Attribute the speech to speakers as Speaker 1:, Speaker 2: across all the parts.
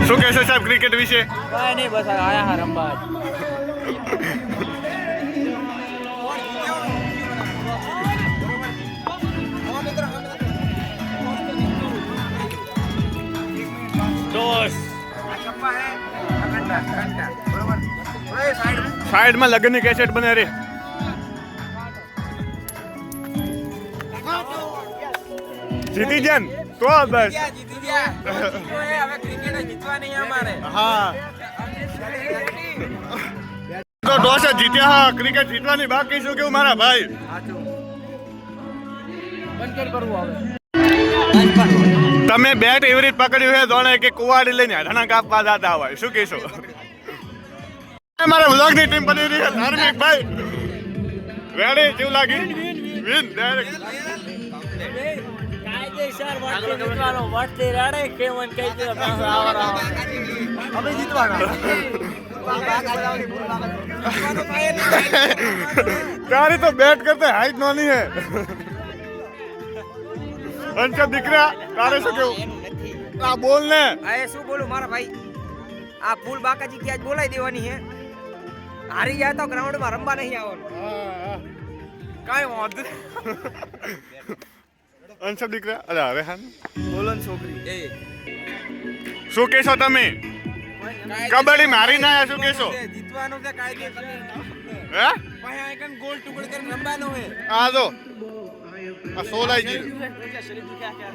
Speaker 1: શું કહેશો સાહેબ ક્રિકેટ વિશે?
Speaker 2: કઈ નહીં, બસ આયા હા રમવા.
Speaker 1: સાઈડમાં લગ્નની કેસેટ બને રે. જીતી ગયા ને તો બસ. હા તો ટોસ જીત્યા. હા, ક્રિકેટ જીતવાની બાકી. શું કેવું મારા ભાઈ? તમે બેટ એવી રીતે પકડ્યું છે જોણે કે કુવાડી લઈને હરણા કાપવા જતા હોય. શું કહેશો? મારા વ્લોગ ની ટીમ બની રહી છે. ધાર્મિક ભાઈ રેડી? કેવું લાગી? Win direct.
Speaker 2: કાયદેસર વાટતે જીતવાનો. વાટતે રાડે કેવન કહી દે આવરા હવે જીતવાનો.
Speaker 1: તારી તો બેટ કરતે હાઈટ નાની હે. અંશા દીકરા તારે શું કેવું? આ બોલ ને.
Speaker 3: આ શું બોલું મારા ભાઈ? આ ફૂલ બાકાજી ક્યાં બોલાઈ દેવાની હે. હારી જાય તો ગ્રાઉન્ડ માં રમવા નહીં આવવાનું.
Speaker 1: કાઈ વાંધો અંશા દીકરા. અરે અરે હા
Speaker 3: બોલો ને છોકરી. એ
Speaker 1: શું કહેશો તમે? કબડ્ડી મારી ના શું કહેશો?
Speaker 3: જીતવાનું છે કાયદે.
Speaker 1: હે
Speaker 3: ભાઈ આઈકન ગોલ ટુકડ કરીને રમવાનું હે.
Speaker 1: આ જો આ સોલાઈ ગઈ.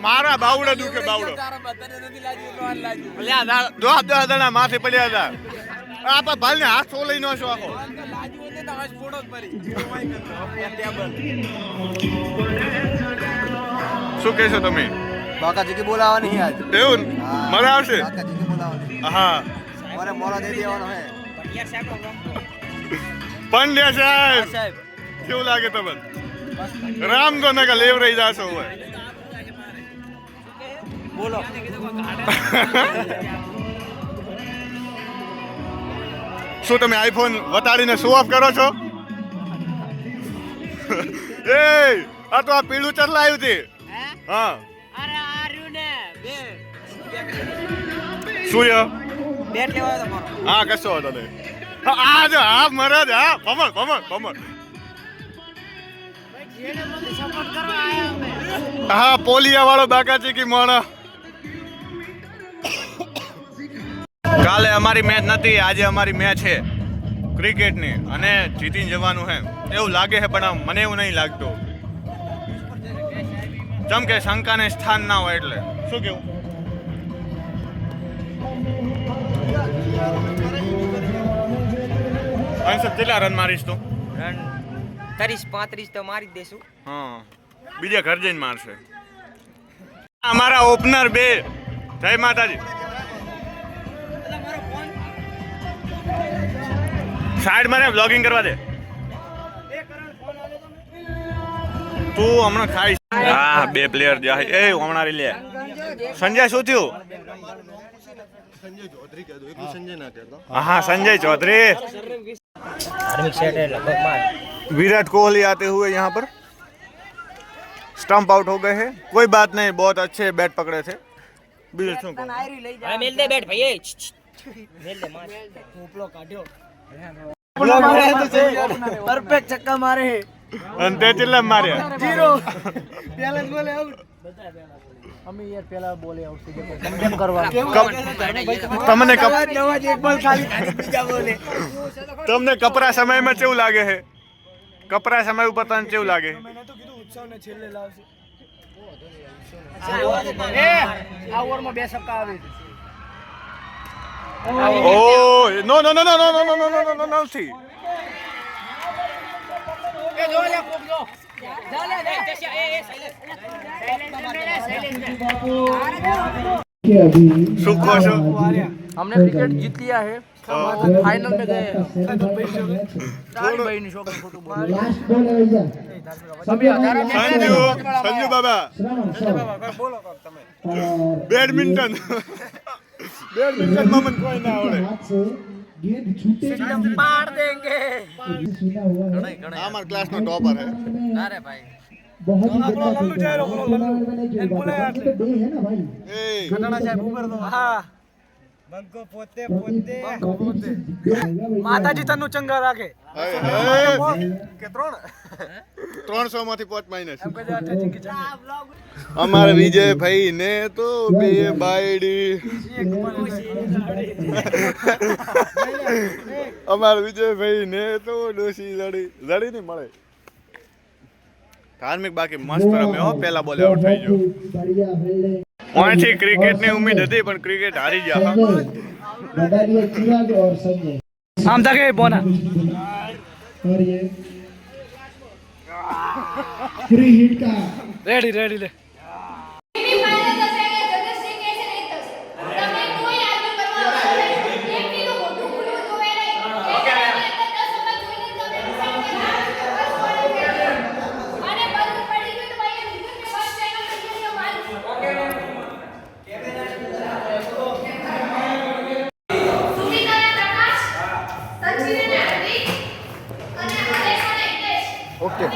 Speaker 1: મારા બાવડો દુખે બાવડો.
Speaker 3: તારા બધાને નથી લાગ્યું તો આ લાગ્યું.
Speaker 1: અલ્યા દો દણા માથે પડ્યા હતા. આ પણ ભાઈ ને હાથ સોલાઈ નો છો આખો.
Speaker 3: લાગ્યું ને તો આજ ફોડો જ પડી. ટેબલ.
Speaker 1: શું કહેશો તમે?
Speaker 3: બાકાજી કે બોલાવાની આજ.
Speaker 1: એવું મજા આવશે.
Speaker 3: બાકાજી કે બોલાવાની.
Speaker 1: હા
Speaker 3: મારે મોરા દે દેવાનો હે.
Speaker 1: પંડ્યા સાહેબ
Speaker 3: સાહેબ
Speaker 1: કેવું લાગે તમને? રામ તો નકા લેવ રહી જાશો હવે.
Speaker 3: બોલો.
Speaker 1: શું તમે આઈફોન વટાડીને શો ઓફ કરો છો? એ આ તો આ પીળું ચરલા આવ્યું છે. હા
Speaker 2: અરે આર્યું ને બે
Speaker 1: શું ય?
Speaker 3: બેટ લેવા તમારો.
Speaker 1: હા કશો હતો ને. આ જો હા મરદ. હા ભમર ભમર ભમર.
Speaker 2: જેને મને સપોર્ટ કરવા આયા અમે.
Speaker 1: હા પોલિયા વાળો બાકાજી કી મોણા. કાલે અમારી મેચ નથી, આજે અમારી મેચ છે ક્રિકેટની અને જીતીને જવાનું છે એવું લાગે છે, પણ મને એવું નહીં લાગતું. જેમ કે શંકાને સ્થાન ના હોય એટલે. શું કેવું? અંશ કેટલા રન મારીશ તું?
Speaker 3: રન 30-35 તો મારી જ દેશું.
Speaker 1: હા બીજા ઘર જઈને મારશે. અમારા ઓપનર બે. જય માતાજી. સાઈડ માં બ્લોગિંગ કરવા દે. તું હમણાં ખાઈશ. હા બે પ્લેયર જાય. એ હમણાં લે. સંજય શું થયું? હા સંजय चौधरी. विराट कोहली आते हुए यहाँ पर स्टंप आउट हो गए हैं. कोई बात नहीं, बहुत अच्छे बैट पकड़े थे. बीजू શું કહું?
Speaker 3: મેલ દે બેટ ભાઈ. મેલ દે માર. ઉપલો કાઢ્યો. પરફેક્ટ છક્કા મારે.
Speaker 1: અને તે કેટલા માર્યા?
Speaker 3: 0. પેલા બોલે આઉટ.
Speaker 2: અમે યાર પેલા બોલે આઉટ થઈ ગયા. કેમ કરવા?
Speaker 1: તમને
Speaker 3: નવાજ એક બોલ ખાલી બીજા બોલે.
Speaker 1: તમને કપરા સમયમાં કેવું લાગે છે? કપરા સમય ઉપર તને કેવું લાગે?
Speaker 3: મેં તો કીધું ઉત્સવને છેલ્લે લાવશે.
Speaker 2: એ આ ઓવરમાં બે છક્કા આવે.
Speaker 1: ઓ નો નો નો નો નો નો નો નો નો નો નથી.
Speaker 2: એ જો લે કોક જો.
Speaker 1: શું કહો છો?
Speaker 2: हमने क्रिकेट जीत लिया है. फाइनल में गए. भाई ने शौक फोटो बोल.
Speaker 1: સંજુ બાબા
Speaker 3: બોલો તમે.
Speaker 1: બેડમિન્ટન. બેડમિન્ટનમાં મને કોઈ ના આવડે.
Speaker 3: પાડ દેંગે.
Speaker 1: અમાર ક્લાસનો ટોપર હે.
Speaker 3: અરે ભાઈ
Speaker 4: बहुत ही बढ़िया
Speaker 1: એ
Speaker 3: સાહેબ ઉપર દો. હા
Speaker 2: માતાજી તનનું ચંગા રાખે કે
Speaker 1: 300 માંથી 5 માઇનસ અમારા વિજયભાઈ ને તો બે બાયડી અમારા વિજયભાઈ ને તો ડોસી જડી નહીં મળે ધાર્મિક બાકી મસ્ત રમે હો પેલા બોલે આઉટ થઈ ગયો અહીંથી ક્રિકેટ ની ઉમ્મીદ હતી પણ ક્રિકેટ હારી ગયા
Speaker 2: આમ તકે બોના
Speaker 4: और ये फ्री हिट का
Speaker 2: રેડી રેડી લે
Speaker 5: સેમીફાઇનલ થશે કે જગતસિંહ કે છે નહીં થશે તમે કોઈ આર્ગ્યુ કરવા વાળા નથી એકટીનું મોઢું ખુલ્લું જોવે નહીં ઓકે દસમાં જોઈને તમે ડિસાઈડ કરી અને બધું પડી ગયું તો ભાઈ લીધું કે ફર્સ્ટ ટાઈમ ક્રિકેટ માલ ઓકે સુમિતા પ્રકાશ સચિન ને હાર્દિક અને આલેશ અને હિતેશ
Speaker 1: ઓકે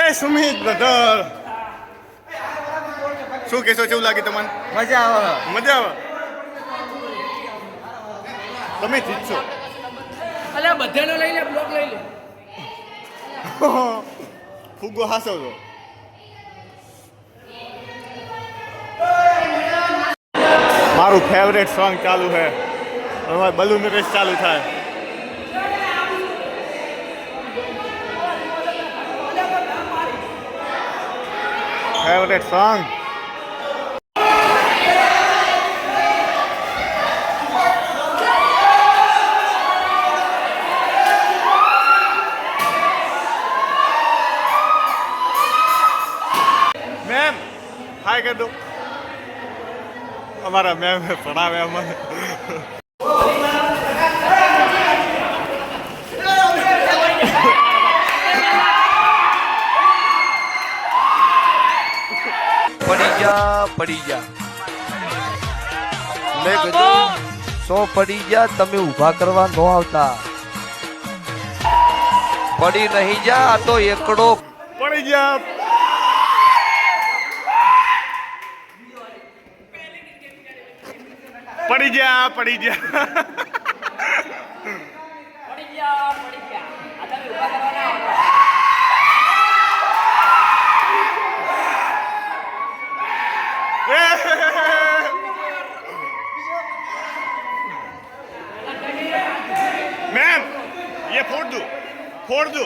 Speaker 1: એ સુમિત બ્રધર શું કહેશો કેવું લાગે તમને
Speaker 3: મજા આવે
Speaker 1: મજા આવે તમે જીતશો
Speaker 2: અલ્યા બધાનો લઈ લે બ્લોક લઈ લે
Speaker 1: ફુગ્ગો હાસો છો મારું ફેવરેટ સોંગ ચાલુ છે હવે બલૂન રેસ ચાલુ થાય ફેવરેટ સોંગ મેમ હાય કરી દો અમારા મેમ ભણાવે અમને
Speaker 6: પડી જા મેં કીધું 100 પડી જા તમે ઊભા કરવા ન આવતા પડી નહીં જા આ તો એકડો
Speaker 1: પડી ગયા પડી જા પડી જા मैम ये फोड़ दो फोड़ू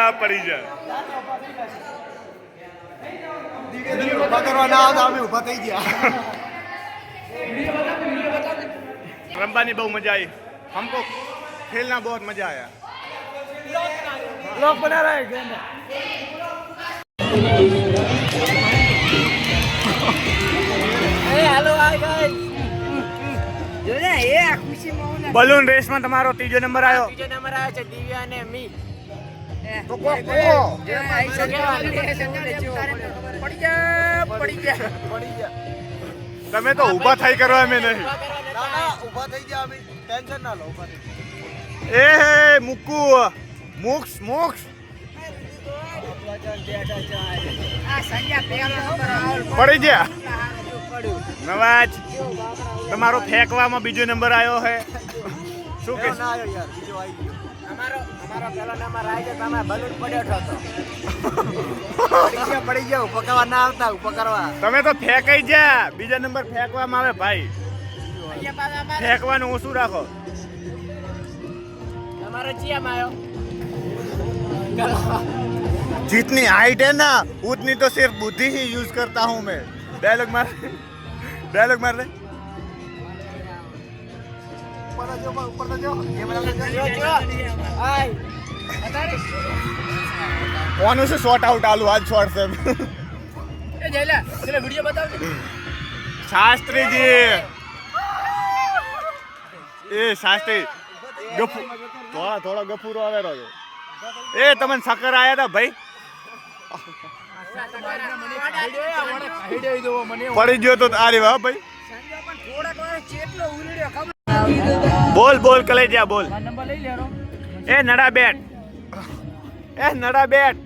Speaker 1: पड़ी जा रंबानी बहुत मजा आई हमको खेलना बहुत मजा आया
Speaker 2: બ્લોક બના રહા હે ગેમ એ હેલો હાય ગાઈસ
Speaker 3: જો ને એ આ ખુશીમાં
Speaker 1: बलून रेस में તમારો ત્રીજો નંબર આવ્યો
Speaker 3: ત્રીજો નંબર આવ્યો છે દિવ્યા અને મી
Speaker 1: તો કો
Speaker 3: પડી જા
Speaker 1: તમે તો ઊભા થઈ કરવા મે નહીં
Speaker 6: ઊભા થઈ જા અમે ટેન્શન ના લો ઊભા
Speaker 1: એ મુકુ મોક્ષ પડી ગયા નવાજ તમારો ફેંકવામાં બીજો નંબર આવ્યો છે શું કે
Speaker 6: આવ્યો યાર બીજો આવી ગયો
Speaker 3: અમારો પેલો નંબર આવી ગયો તમે બલૂન પડ્યો હતો
Speaker 6: પડી જાવ પકડવા ના આવતા પકડવા
Speaker 1: તમે તો ફેંકાઈ જા બીજા નંબર ફેંકવામાં આવે ભાઈ ફેંકવાનું ઓછું રાખો
Speaker 3: તમારો ચિયામાં આવ્યો
Speaker 1: जितनी हाइट है ना उतनी तो सिर्फ बुद्धि ही यूज करता हूँ मैं डायलॉग मार ले कौन से शॉर्ट आउट आलू आज शॉर्ट से
Speaker 2: એ જયલા ચલો વિડિયો બતાવ
Speaker 1: शास्त्री जी ए शास्त्री थोड़ा गफूरो आवे रहो ए तमन शक्कर आया था भाई પડી ગયો તો આરે વાહ ભાઈ. બોલ બોલ કલેજા બોલ.
Speaker 2: નંબર લઈ લેરો.
Speaker 1: એ નડા બેટ. એ નડા બેટ.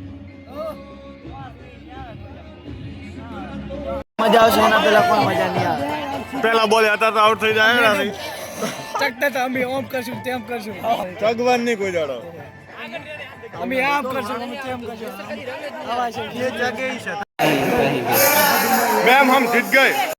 Speaker 2: મજા આવશે એના પેલા કોઈ મજા નહીં આવે.
Speaker 1: પેલા બોલે હતા તો આઉટ થઈ જાય ને.
Speaker 2: ચકતા તો અમે ઓમ કરશું તેમ કરશું.
Speaker 1: ભગવાન નહીં કોઈ જાડો.
Speaker 2: અમે આમ કરશું અમે તેમ કરશું. આવા છે
Speaker 1: मैम हम जीत गए.